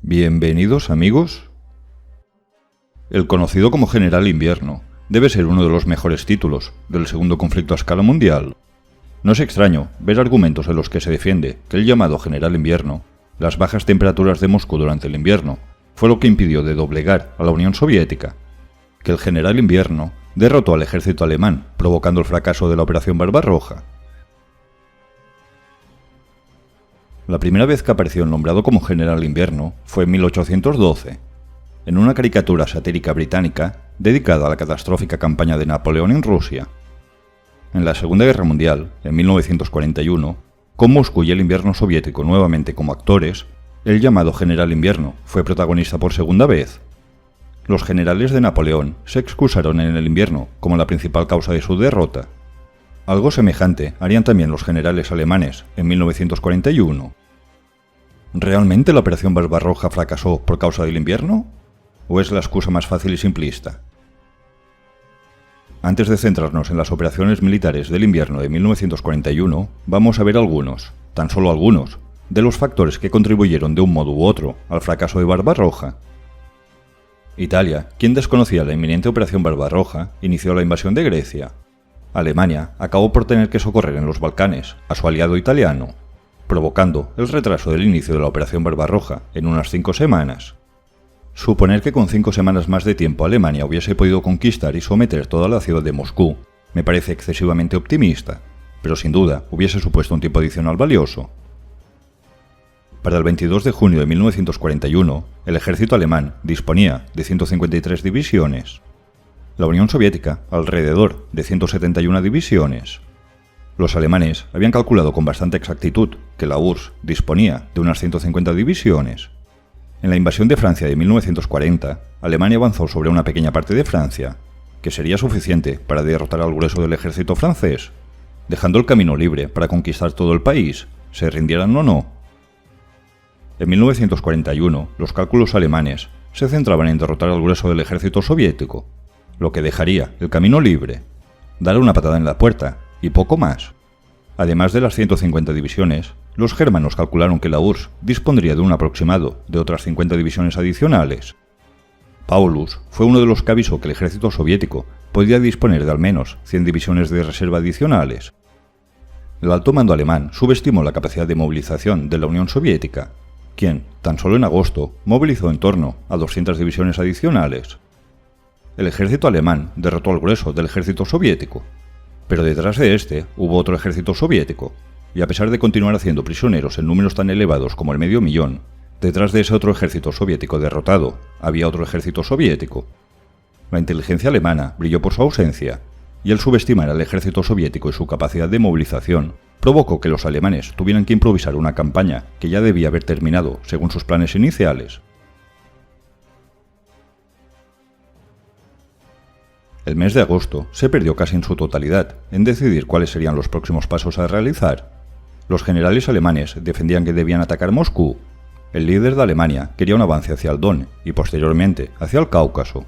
Bienvenidos, amigos. El conocido como General Invierno debe ser uno de los mejores títulos del segundo conflicto a escala mundial. No es extraño ver argumentos en los que se defiende que el llamado General Invierno, las bajas temperaturas de Moscú durante el invierno, fue lo que impidió de doblegar a la Unión Soviética, que el General Invierno derrotó al ejército alemán, provocando el fracaso de la Operación Barbarroja. La primera vez que apareció nombrado como General Invierno fue en 1812, en una caricatura satírica británica dedicada a la catastrófica campaña de Napoleón en Rusia. En la Segunda Guerra Mundial, en 1941, con Moscú y el invierno soviético nuevamente como actores, el llamado General Invierno fue protagonista por segunda vez. Los generales de Napoleón se excusaron en el invierno como la principal causa de su derrota. Algo semejante harían también los generales alemanes en 1941. ¿Realmente la Operación Barbarroja fracasó por causa del invierno? ¿O es la excusa más fácil y simplista? Antes de centrarnos en las operaciones militares del invierno de 1941, vamos a ver algunos, tan solo algunos, de los factores que contribuyeron de un modo u otro al fracaso de Barbarroja. Italia, quien desconocía la inminente Operación Barbarroja, inició la invasión de Grecia. Alemania acabó por tener que socorrer en los Balcanes a su aliado italiano, provocando el retraso del inicio de la Operación Barbarroja en unas 5 semanas. Suponer que con 5 semanas más de tiempo Alemania hubiese podido conquistar y someter toda la ciudad de Moscú me parece excesivamente optimista, pero sin duda hubiese supuesto un tiempo adicional valioso. Para el 22 de junio de 1941, el ejército alemán disponía de 153 divisiones. La Unión Soviética, alrededor de 171 divisiones. Los alemanes habían calculado con bastante exactitud que la URSS disponía de unas 150 divisiones. En la invasión de Francia de 1940, Alemania avanzó sobre una pequeña parte de Francia, que sería suficiente para derrotar al grueso del ejército francés, dejando el camino libre para conquistar todo el país, se rindieran o no. En 1941, los cálculos alemanes se centraban en derrotar al grueso del ejército soviético, lo que dejaría el camino libre, dar una patada en la puerta y poco más. Además de las 150 divisiones, los germanos calcularon que la URSS dispondría de un aproximado de otras 50 divisiones adicionales. Paulus fue uno de los que avisó que el ejército soviético podía disponer de al menos 100 divisiones de reserva adicionales. El alto mando alemán subestimó la capacidad de movilización de la Unión Soviética, quien, tan solo en agosto, movilizó en torno a 200 divisiones adicionales. El ejército alemán derrotó al grueso del ejército soviético, pero detrás de este hubo otro ejército soviético, y a pesar de continuar haciendo prisioneros en números tan elevados como el 500.000, detrás de ese otro ejército soviético derrotado había otro ejército soviético. La inteligencia alemana brilló por su ausencia, y el subestimar al ejército soviético y su capacidad de movilización provocó que los alemanes tuvieran que improvisar una campaña que ya debía haber terminado según sus planes iniciales. El mes de agosto se perdió casi en su totalidad en decidir cuáles serían los próximos pasos a realizar. Los generales alemanes defendían que debían atacar Moscú. El líder de Alemania quería un avance hacia el Don y posteriormente hacia el Cáucaso.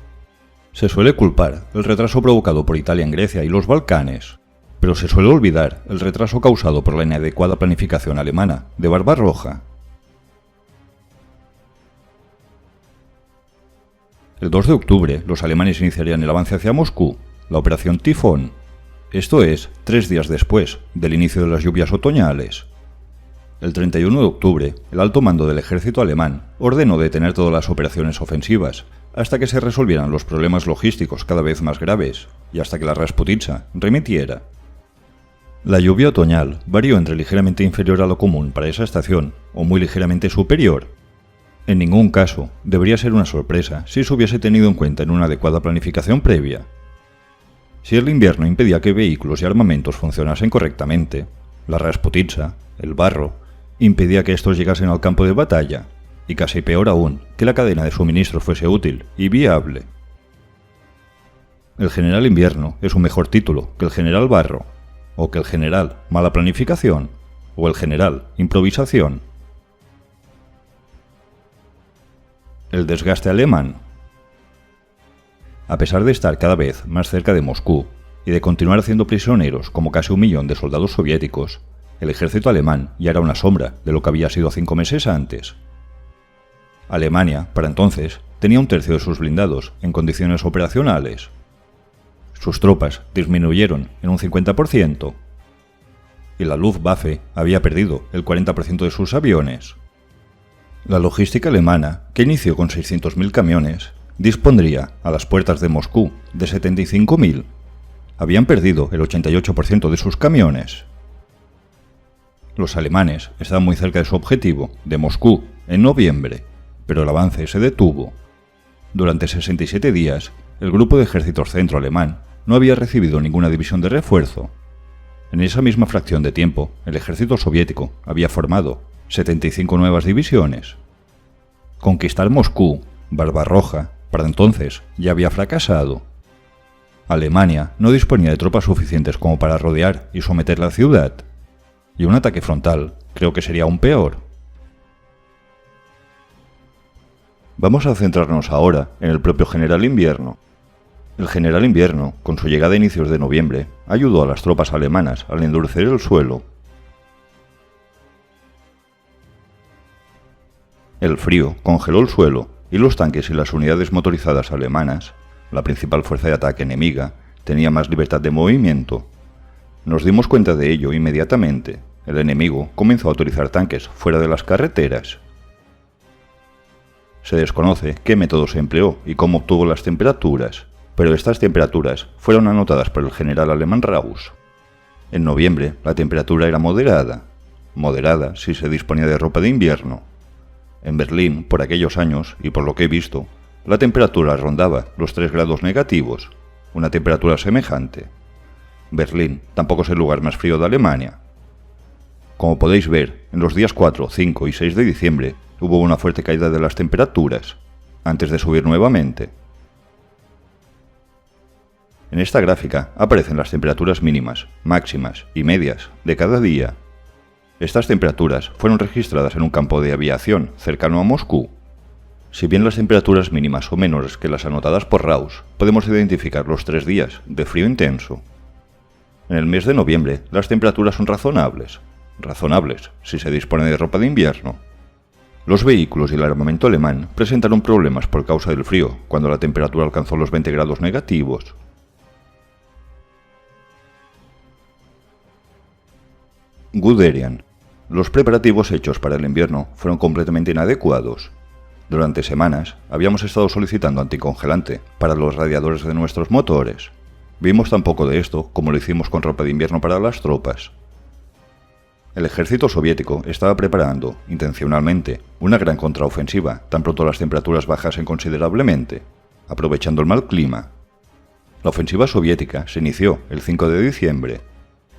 Se suele culpar el retraso provocado por Italia en Grecia y los Balcanes, pero se suele olvidar el retraso causado por la inadecuada planificación alemana de Barbarroja. El 2 de octubre, los alemanes iniciarían el avance hacia Moscú, la Operación Tifón. Esto es, 3 días después del inicio de las lluvias otoñales. El 31 de octubre, el alto mando del ejército alemán ordenó detener todas las operaciones ofensivas hasta que se resolvieran los problemas logísticos cada vez más graves y hasta que la Rasputitsa remitiera. La lluvia otoñal varió entre ligeramente inferior a lo común para esa estación o muy ligeramente superior. En ningún caso debería ser una sorpresa si se hubiese tenido en cuenta en una adecuada planificación previa. Si el invierno impedía que vehículos y armamentos funcionasen correctamente, la Rasputitsa, el barro, impedía que estos llegasen al campo de batalla, y casi peor aún, que la cadena de suministro fuese útil y viable. El General Invierno es un mejor título que el General Barro, o que el General Mala Planificación, o el General Improvisación. El desgaste alemán. A pesar de estar cada vez más cerca de Moscú y de continuar haciendo prisioneros como casi 1 millón de soldados soviéticos, el ejército alemán ya era una sombra de lo que había sido 5 meses antes. Alemania, para entonces, tenía un tercio de sus blindados en condiciones operacionales. Sus tropas disminuyeron en un 50%. Y la Luftwaffe había perdido el 40% de sus aviones. La logística alemana, que inició con 600.000 camiones, dispondría, a las puertas de Moscú, de 75.000. Habían perdido el 88% de sus camiones. Los alemanes estaban muy cerca de su objetivo, de Moscú, en noviembre, pero el avance se detuvo. Durante 67 días, el grupo de ejércitos centro alemán no había recibido ninguna división de refuerzo. En esa misma fracción de tiempo, el ejército soviético había formado 75 nuevas divisiones. Conquistar Moscú, Barbarroja, para entonces ya había fracasado. Alemania no disponía de tropas suficientes como para rodear y someter la ciudad, y un ataque frontal creo que sería aún peor. Vamos a centrarnos ahora en el propio general Invierno. El general Invierno, con su llegada a inicios de noviembre, ayudó a las tropas alemanas al endurecer el suelo. El frío congeló el suelo y los tanques y las unidades motorizadas alemanas, la principal fuerza de ataque enemiga, tenía más libertad de movimiento. Nos dimos cuenta de ello inmediatamente. El enemigo comenzó a utilizar tanques fuera de las carreteras. Se desconoce qué método se empleó y cómo obtuvo las temperaturas, pero estas temperaturas fueron anotadas por el general alemán Rausch. En noviembre la temperatura era moderada si se disponía de ropa de invierno. En Berlín, por aquellos años, y por lo que he visto, la temperatura rondaba los 3 grados negativos, una temperatura semejante. Berlín tampoco es el lugar más frío de Alemania. Como podéis ver, en los días 4, 5 y 6 de diciembre hubo una fuerte caída de las temperaturas, antes de subir nuevamente. En esta gráfica aparecen las temperaturas mínimas, máximas y medias de cada día. Estas temperaturas fueron registradas en un campo de aviación cercano a Moscú. Si bien las temperaturas mínimas son menores que las anotadas por Rausch, podemos identificar los 3 días de frío intenso. En el mes de noviembre las temperaturas son razonables si se dispone de ropa de invierno. Los vehículos y el armamento alemán presentaron problemas por causa del frío cuando la temperatura alcanzó los 20 grados negativos. Guderian. Los preparativos hechos para el invierno fueron completamente inadecuados. Durante semanas habíamos estado solicitando anticongelante para los radiadores de nuestros motores. Vimos tan poco de esto como lo hicimos con ropa de invierno para las tropas. El ejército soviético estaba preparando, intencionalmente, una gran contraofensiva tan pronto las temperaturas bajasen considerablemente, aprovechando el mal clima. La ofensiva soviética se inició el 5 de diciembre.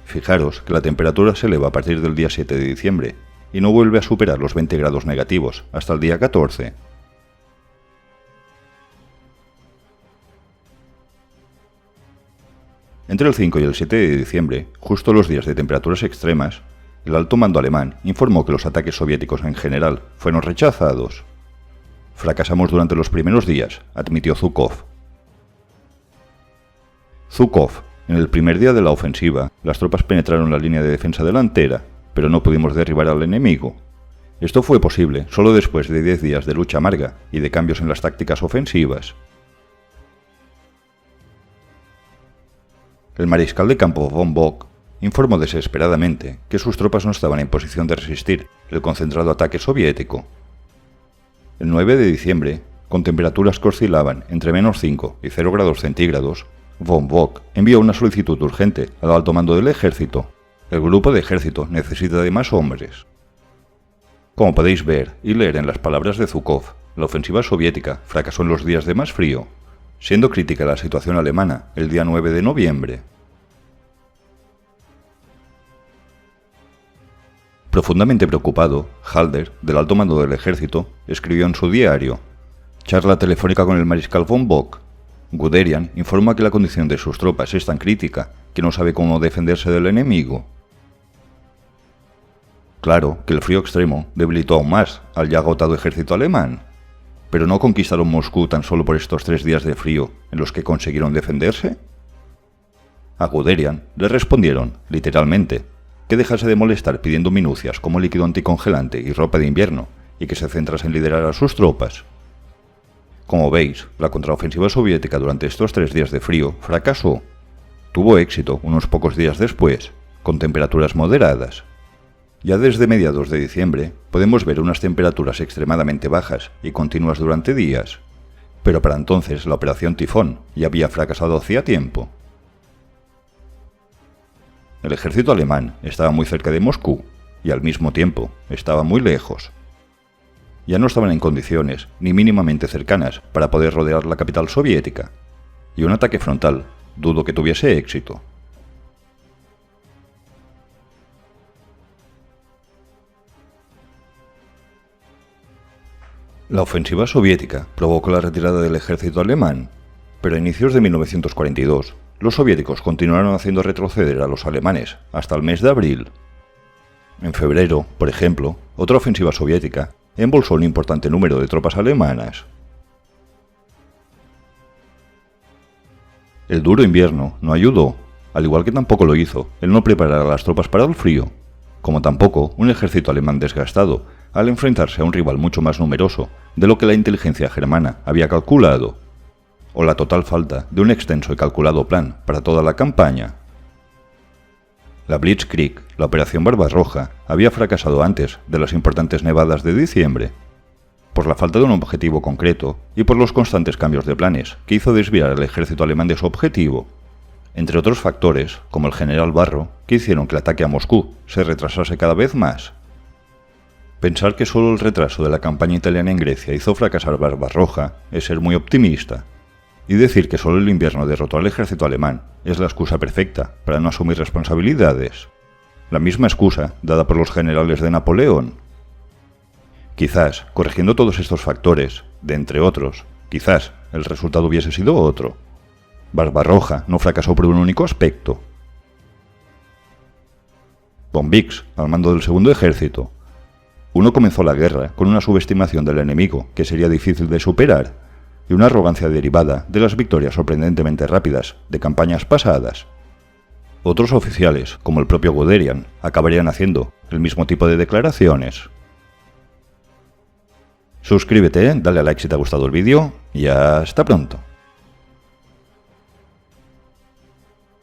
Fijaros que la temperatura se eleva a partir del día 7 de diciembre y no vuelve a superar los 20 grados negativos hasta el día 14. Entre el 5 y el 7 de diciembre, justo los días de temperaturas extremas, el alto mando alemán informó que los ataques soviéticos en general fueron rechazados. Fracasamos durante los primeros días, admitió Zhukov. En el primer día de la ofensiva, las tropas penetraron la línea de defensa delantera, pero no pudimos derribar al enemigo. Esto fue posible solo después de 10 días de lucha amarga y de cambios en las tácticas ofensivas. El mariscal de campo von Bock informó desesperadamente que sus tropas no estaban en posición de resistir el concentrado ataque soviético. El 9 de diciembre, con temperaturas que oscilaban entre -5 y 0 grados centígrados, von Bock envió una solicitud urgente al alto mando del ejército. El grupo de ejército necesita de más hombres. Como podéis ver y leer en las palabras de Zhukov, la ofensiva soviética fracasó en los días de más frío, siendo crítica la situación alemana el día 9 de noviembre. Profundamente preocupado, Halder, del alto mando del ejército, escribió en su diario: charla telefónica con el mariscal von Bock. Guderian informa que la condición de sus tropas es tan crítica que no sabe cómo defenderse del enemigo. Claro que el frío extremo debilitó aún más al ya agotado ejército alemán, pero ¿no conquistaron Moscú tan solo por estos 3 días de frío en los que consiguieron defenderse? A Guderian le respondieron, literalmente, que dejase de molestar pidiendo minucias como líquido anticongelante y ropa de invierno y que se centrase en liderar a sus tropas. Como veis, la contraofensiva soviética durante estos 3 días de frío fracasó. Tuvo éxito unos pocos días después, con temperaturas moderadas. Ya desde mediados de diciembre podemos ver unas temperaturas extremadamente bajas y continuas durante días, pero para entonces la Operación Tifón ya había fracasado hacía tiempo. El ejército alemán estaba muy cerca de Moscú y al mismo tiempo estaba muy lejos. Ya no estaban en condiciones ni mínimamente cercanas para poder rodear la capital soviética, y un ataque frontal dudo que tuviese éxito. La ofensiva soviética provocó la retirada del ejército alemán, pero a inicios de 1942, los soviéticos continuaron haciendo retroceder a los alemanes hasta el mes de abril. En febrero, por ejemplo, otra ofensiva soviética embolsó un importante número de tropas alemanas. El duro invierno no ayudó, al igual que tampoco lo hizo el no preparar a las tropas para el frío, como tampoco un ejército alemán desgastado al enfrentarse a un rival mucho más numeroso de lo que la inteligencia germana había calculado, o la total falta de un extenso y calculado plan para toda la campaña. La Blitzkrieg, la Operación Barbarroja, había fracasado antes de las importantes nevadas de diciembre, por la falta de un objetivo concreto y por los constantes cambios de planes que hizo desviar al ejército alemán de su objetivo, entre otros factores, como el general Barro, que hicieron que el ataque a Moscú se retrasase cada vez más. Pensar que solo el retraso de la campaña italiana en Grecia hizo fracasar Barbarroja es ser muy optimista, y decir que solo el invierno derrotó al ejército alemán es la excusa perfecta para no asumir responsabilidades, la misma excusa dada por los generales de Napoleón. Quizás, corrigiendo todos estos factores, de entre otros, quizás el resultado hubiese sido otro. Barbarroja no fracasó por un único aspecto. Von Bix, al mando del segundo ejército. Uno comenzó la guerra con una subestimación del enemigo que sería difícil de superar, y una arrogancia derivada de las victorias sorprendentemente rápidas de campañas pasadas. Otros oficiales, como el propio Guderian, acabarían haciendo el mismo tipo de declaraciones. Suscríbete, dale a like si te ha gustado el vídeo y hasta pronto.